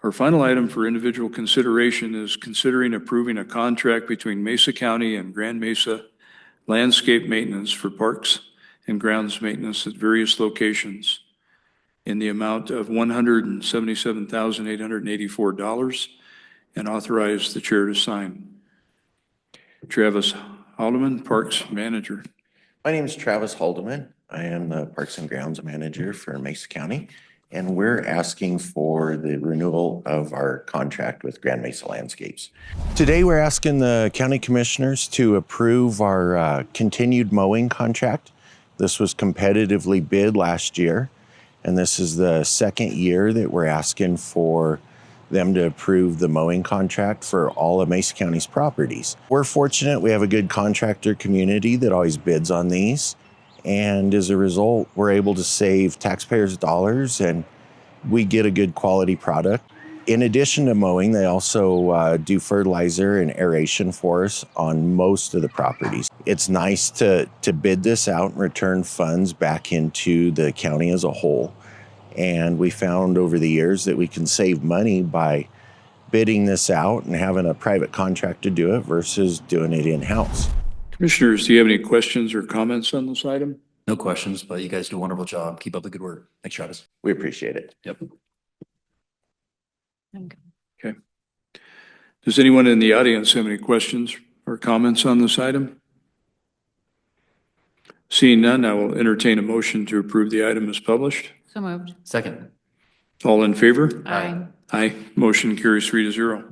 Our final item for individual consideration is considering approving a contract between Mesa County and Grand Mesa Landscape Maintenance for parks and grounds maintenance at various locations in the amount of $177,884 and authorize the chair to sign. Travis Haldeman, Parks Manager. My name is Travis Haldeman. I am the Parks and Grounds Manager for Mesa County, and we're asking for the renewal of our contract with Grand Mesa Landscapes. Today, we're asking the county commissioners to approve our continued mowing contract. This was competitively bid last year, and this is the second year that we're asking for them to approve the mowing contract for all of Mesa County's properties. We're fortunate we have a good contractor community that always bids on these. And as a result, we're able to save taxpayers dollars and we get a good quality product. In addition to mowing, they also do fertilizer and aeration for us on most of the properties. It's nice to bid this out and return funds back into the county as a whole. And we found over the years that we can save money by bidding this out and having a private contractor do it versus doing it in-house. Commissioners, do you have any questions or comments on this item? No questions, but you guys do a wonderful job. Keep up the good work. Thanks, Travis. We appreciate it. Yep. Okay. Does anyone in the audience have any questions or comments on this item? Seeing none, I will entertain a motion to approve the item as published. So moved. Second. All in favor? Aye. Aye. Motion carries 3-0.